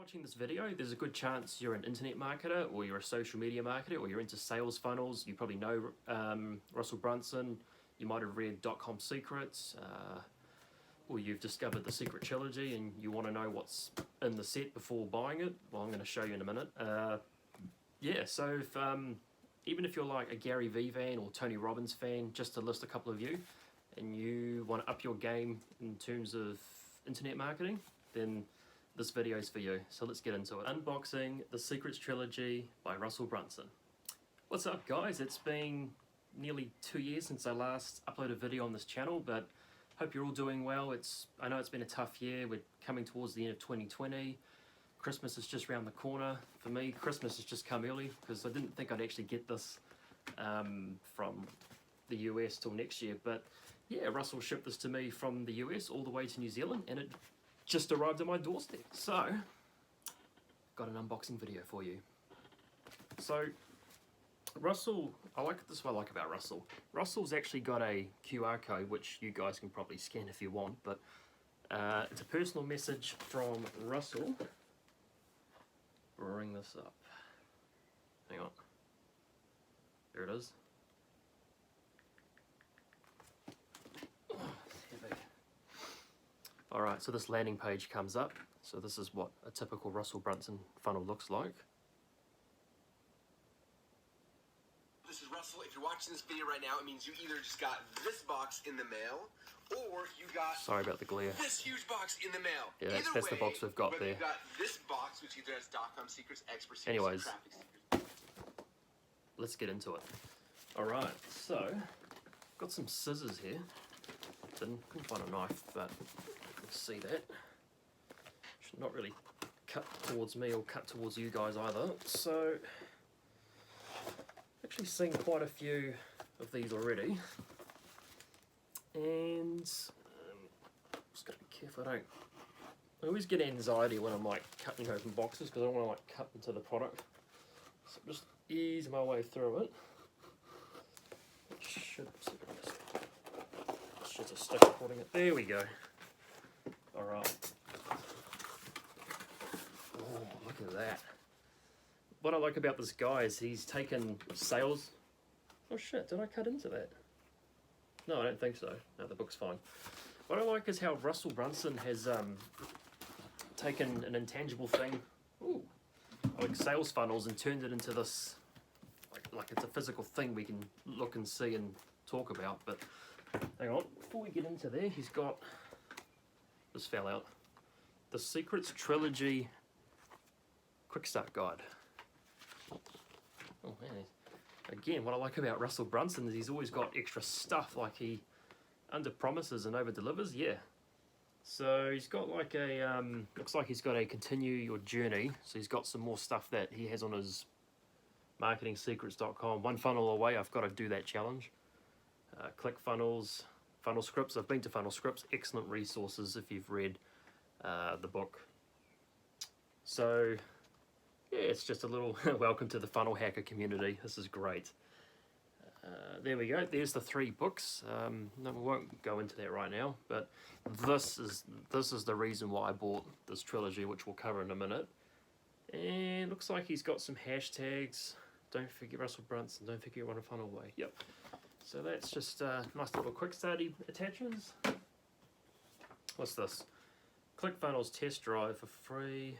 watching this video, there's a good chance you're an internet marketer, or you're a social media marketer, or you're into sales funnels. You probably know Russell Bronson. You might have read Dotcom Secrets, or you've discovered the Secret Trilogy and you want to know what's in the set before buying it. Well, I'm going to show you in a minute. Yeah, so if, even if you're like a Gary Vee fan or Tony Robbins fan, just to list a couple of you, and you want to up your game in terms of internet marketing, then this video is for you. So let's get into it. Unboxing the Secrets Trilogy by Russell Bronson. What's up, guys? It's been nearly 2 years since I last uploaded a video on this channel, but hope you're all doing well. I know it's been a tough year. We're coming towards the end of 2020. Christmas is just around the corner. For me, Christmas has just come early because I didn't think I'd actually get this from the US till next year. But yeah, Russell shipped this to me from the US all the way to New Zealand, and it just arrived at my doorstep. So, got an unboxing video for you. So, Russell, this is what I like about Russell. Russell's actually got a QR code, which you guys can probably scan if you want, but it's a personal message from Russell. Bring this up. Hang on. There it is. Oh, it's heavy. Alright, so this landing page comes up. So this is what a typical Russell Bronson funnel looks like. This is Russell. If you're watching this video right now, it means you either just got this box in the mail, or you got Sorry about the glare. this huge box in the mail. Yeah, that's the box we've got there. You got this box, which either has Dotcom Secrets, Expert Secrets, Anyways, Traffic Secrets. Let's get into it. Alright, so got some scissors here. Couldn't find a knife, but you can see that. Should not really cut towards me or cut towards you guys either. So actually seen quite a few of these already, and just gotta be careful. I always get anxiety when I'm like cutting open boxes because I don't want to like cut into the product. So just ease my way through it. Should a stick holding it. There we go. All right. Oh, look at that. What I like about this guy is he's taken sales. Oh shit, did I cut into that? No, I don't think so. No, the book's fine. What I like is how Russell Bronson has taken an intangible thing, like sales funnels, and turned it into this, like it's a physical thing we can look and see and talk about. But hang on, before we get into there, he's got, this fell out, the Secrets Trilogy Quick Start Guide. Oh man, again, what I like about Russell Bronson is he's always got extra stuff, like he under promises and over delivers. Yeah, so he's got like a looks like he's got a continue your journey, so he's got some more stuff that he has on his marketingsecrets.com. One funnel away, I've got to do that challenge. Click funnels, funnel scripts. I've been to funnel scripts, excellent resources if you've read the book. So yeah, it's just a little welcome to the funnel hacker community. This is great. There we go. There's the 3 books. No, we won't go into that right now, but this is the reason why I bought this trilogy, which we'll cover in a minute. And looks like he's got some hashtags. Don't forget Russell Bronson. Don't forget Run a Funnel Way. Yep. So that's just nice little quick study attachments. What's this? ClickFunnels test drive for free.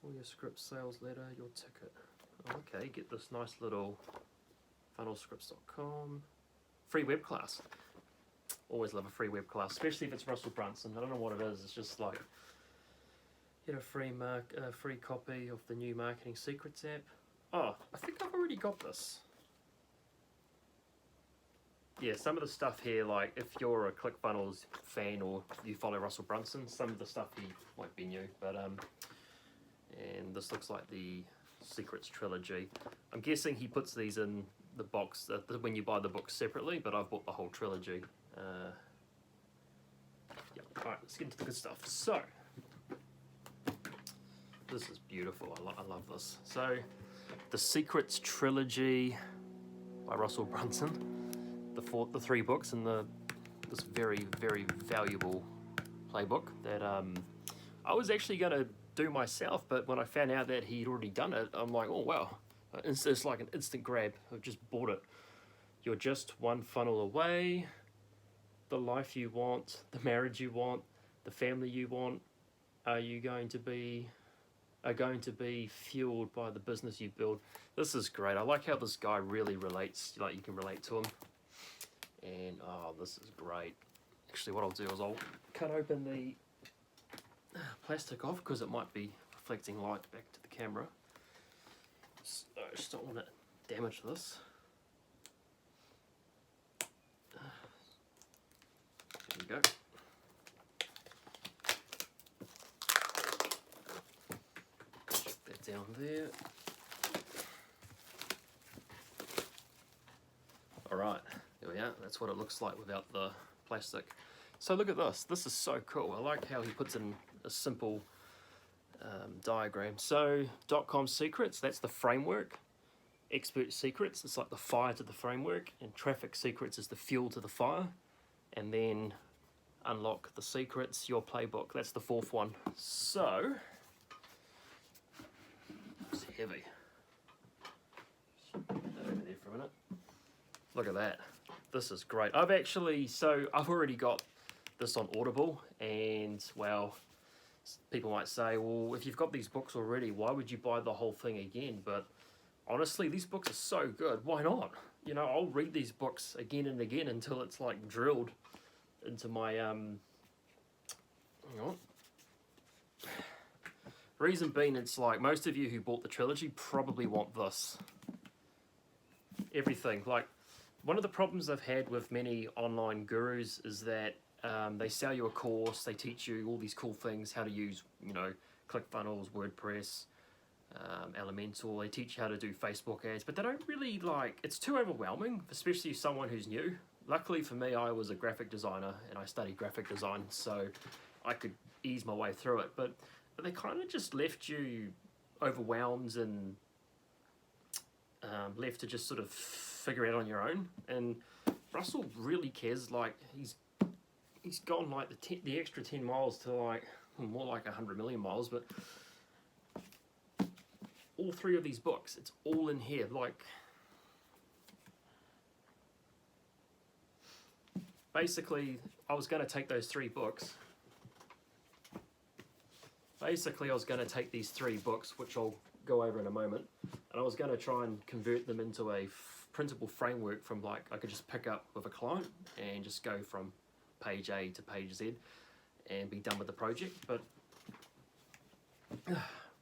All your script, sales letter, your ticket. Okay, get this nice little funnelscripts.com. Free web class. Always love a free web class, especially if it's Russell Bronson. I don't know what it is. It's just like, get a free copy of the new Marketing Secrets app. Oh, I think I've already got this. Yeah, some of the stuff here, like if you're a ClickFunnels fan or you follow Russell Bronson, some of the stuff he won't be new, but and this looks like the Secrets Trilogy. I'm guessing he puts these in the box when you buy the book separately, but I've bought the whole trilogy. Yeah, alright, let's get into the good stuff. So, this is beautiful. I love this. So, the Secrets Trilogy by Russell Bronson. The 3 books in this very, very valuable playbook that I was actually going to do myself, but when I found out that he'd already done it, I'm like, oh wow, it's like an instant grab. I've just bought it. You're just one funnel away. The life you want, the marriage you want, the family you want, are going to be fueled by the business you build. This is great. I like how this guy really relates, like you can relate to him. And oh, this is great. Actually, what I'll do is I'll cut open the plastic off because it might be reflecting light back to the camera. So I just don't want to damage this. There we go. Chuck that down there. Alright, there we are. That's what it looks like without the plastic. So look at this. This is so cool. I like how he puts in a simple diagram. So Dotcom Secrets, that's the framework. Expert Secrets, it's like the fire to the framework. And Traffic Secrets is the fuel to the fire. And then Unlock the Secrets, your playbook. That's the fourth one. So, it's heavy. Just put that over there for a minute. Look at that. This is great. I've already got this on Audible, and well, people might say, well, if you've got these books already, why would you buy the whole thing again? But honestly, these books are so good. Why not? You know, I'll read these books again and again until it's like drilled into my hang on. Reason being, it's like most of you who bought the trilogy probably want this. Everything. Like, one of the problems I've had with many online gurus is that they sell you a course, they teach you all these cool things, how to use, you know, ClickFunnels, WordPress, Elemental. They teach you how to do Facebook ads, but they don't really it's too overwhelming, especially someone who's new. Luckily for me, I was a graphic designer and I studied graphic design, so I could ease my way through it. But they kind of just left you overwhelmed and left to just sort of figure it out on your own. And Russell really cares. Like he's gone like the extra 10 miles to like more like 100 million miles. But all three of these books, it's all in here. Like, basically, I was going to take those three books. Basically, I was going to take these three books, which I'll go over in a moment, and I was going to try and convert them into a printable framework from like I could just pick up with a client and just go from page A to page Z and be done with the project. But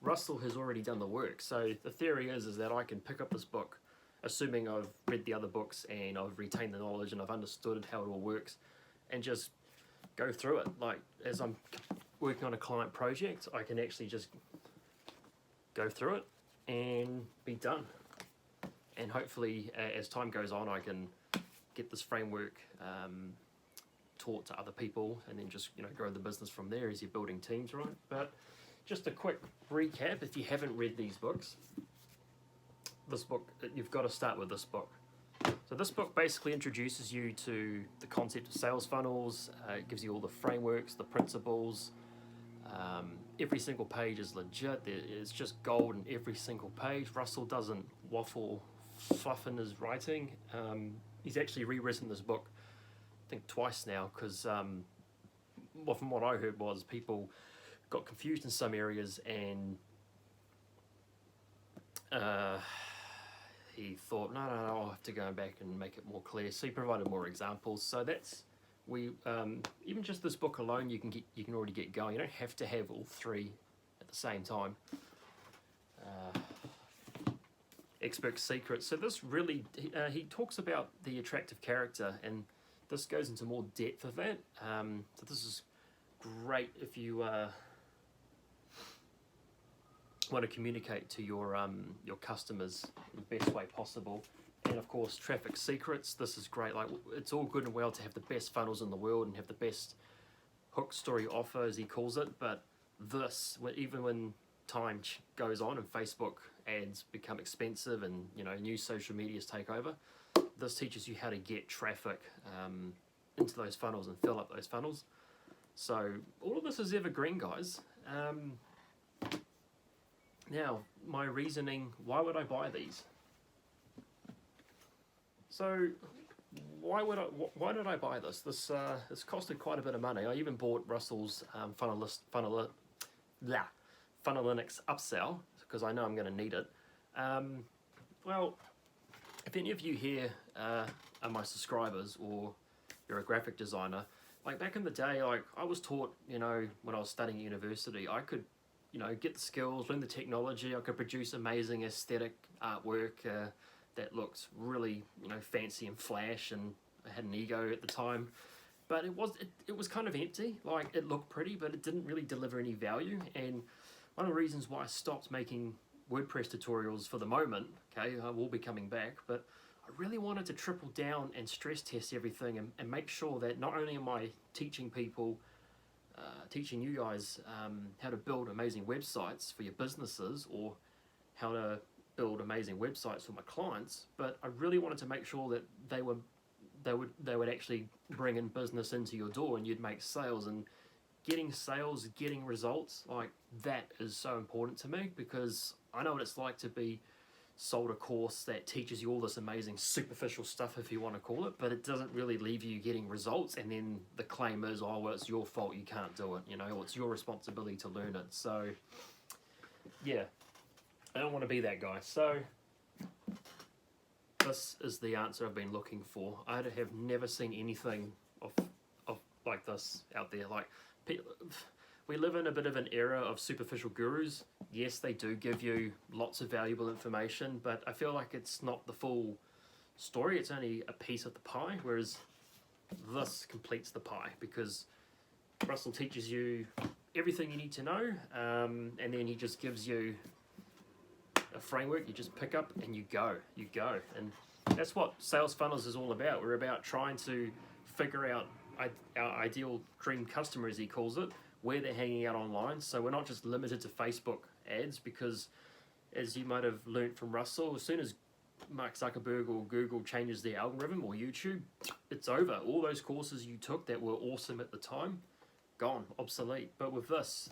Russell has already done the work. So the theory is that I can pick up this book, assuming I've read the other books and I've retained the knowledge and I've understood how it all works, and just go through it. Like as I'm working on a client project, I can actually just go through it and be done. And hopefully, as time goes on, I can get this framework taught to other people, and then just grow the business from there as you're building teams, right? But just a quick recap: if you haven't read these books, this book, you've got to start with this book. So this book basically introduces you to the concept of sales funnels. It gives you all the frameworks, the principles. Every single page is legit. It's just gold in every single page. Russell doesn't waffle fluff in his writing. He's actually rewritten this book, I think twice now, because well, from what I heard was people got confused in some areas, and he thought, no, I'll have to go back and make it more clear. So he provided more examples. So that's even just this book alone, you can already get going. You don't have to have all three at the same time. Expert Secrets. So this really, he talks about the attractive character, and this goes into more depth of that. So this is great if you want to communicate to your customers in the best way possible. And of course, Traffic Secrets. This is great. Like, it's all good and well to have the best funnels in the world and have the best hook story offer, as he calls it, but this, even when time goes on and Facebook ads become expensive and new social medias take over, this teaches you how to get traffic into those funnels and fill up those funnels. So all of this is evergreen, guys. Now, my reasoning, why would I buy these? So why did I buy this? This costed quite a bit of money. I even bought Russell's Funnelinics upsell because I know I'm going to need it. Well, if any of you here are my subscribers or you're a graphic designer, like back in the day, like I was taught, when I was studying at university, I could, get the skills, learn the technology. I could produce amazing aesthetic artwork that looked really, fancy and flash, and I had an ego at the time. But it was kind of empty. Like it looked pretty, but it didn't really deliver any value. And one of the reasons why I stopped making WordPress tutorials for the moment, okay, I will be coming back, but I really wanted to triple down and stress test everything and make sure that not only am I teaching people, teaching you guys how to build amazing websites for your businesses or how to build amazing websites for my clients, but I really wanted to make sure that they would actually bring in business into your door and you'd make sales. And getting sales, getting results, like that is so important to me, because I know what it's like to be sold a course that teaches you all this amazing superficial stuff, if you want to call it, but it doesn't really leave you getting results, and then the claim is, oh, well, it's your fault, you can't do it, or it's your responsibility to learn it. So yeah, I don't want to be that guy. So this is the answer I've been looking for. I have never seen anything of like this out there. Like, we live in a bit of an era of superficial gurus. Yes, they do give you lots of valuable information, but I feel like it's not the full story. It's only a piece of the pie, whereas this completes the pie, because Russell teaches you everything you need to know, and then he just gives you a framework. You just pick up and you go. And that's what sales funnels is all about. We're about trying to figure out our ideal dream customer, as he calls it, where they're hanging out online. So we're not just limited to Facebook ads, because as you might have learned from Russell, as soon as Mark Zuckerberg or Google changes their algorithm, or YouTube, it's over. All those courses you took that were awesome at the time, gone, obsolete. But with this,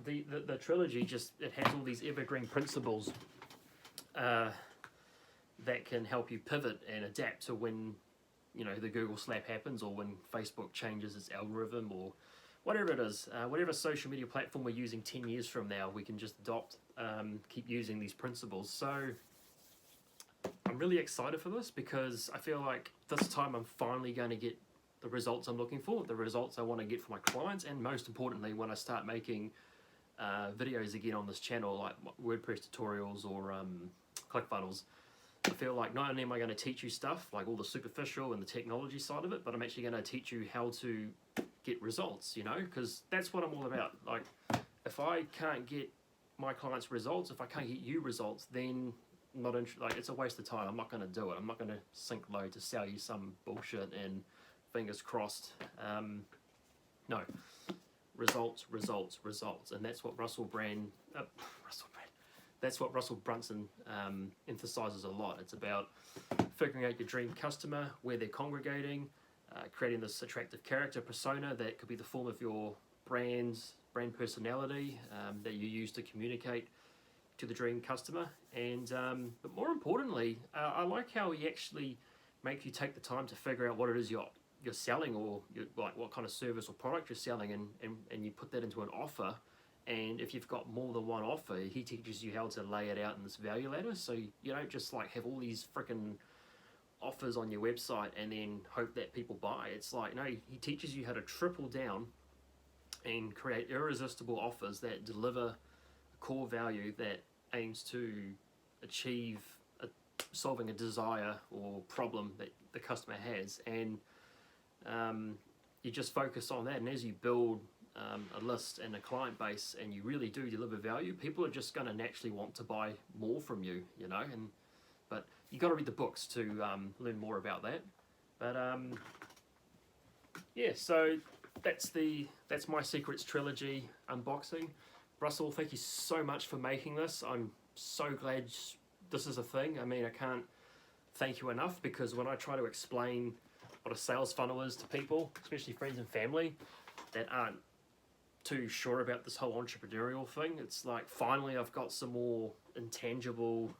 the trilogy, it has all these evergreen principles that can help you pivot and adapt to when the Google slap happens, or when Facebook changes its algorithm, or whatever it is, whatever social media platform we're using 10 years from now, we can just keep using these principles. So I'm really excited for this, because I feel like this time I'm finally going to get the results I'm looking for, the results I want to get for my clients, and most importantly, when I start making videos again on this channel, like WordPress tutorials or ClickFunnels, I feel like not only am I going to teach you stuff like all the superficial and the technology side of it, but I'm actually going to teach you how to get results, because that's what I'm all about. Like, if I can't get my clients results, if I can't get you results, then it's a waste of time. I'm not going to do it. I'm not going to sink low to sell you some bullshit and fingers crossed. No, results, and that's what that's what Russell Bronson emphasizes a lot. It's about figuring out your dream customer, where they're congregating, creating this attractive character persona that could be the form of your brand personality that you use to communicate to the dream customer. And but more importantly, I like how he actually makes you take the time to figure out what it is you're selling, or like what kind of service or product you're selling, and you put that into an offer. And if you've got more than one offer, he teaches you how to lay it out in this value ladder, so you don't just like have all these freaking offers on your website and then hope that people buy. It's like, no, he teaches you how to triple down and create irresistible offers that deliver a core value that aims to achieve solving a desire or problem that the customer has. And you just focus on that, and as you build a list and a client base, and you really do deliver value, people are just going to naturally want to buy more from you, but you got to read the books to learn more about that. But yeah, so that's my Secrets Trilogy unboxing. Russell, thank you so much for making this. I'm so glad this is a thing. I mean, I can't thank you enough, because when I try to explain what a sales funnel is to people, especially friends and family, that aren't too sure about this whole entrepreneurial thing. It's like, finally I've got some more intangible,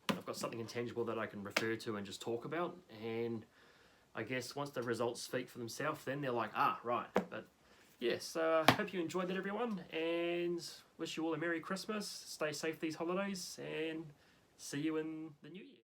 I've got something intangible that I can refer to and just talk about. And I guess once the results speak for themselves, then they're like, ah, right. But yes, so I hope you enjoyed that, everyone, and wish you all a Merry Christmas. Stay safe these holidays, and see you in the new year.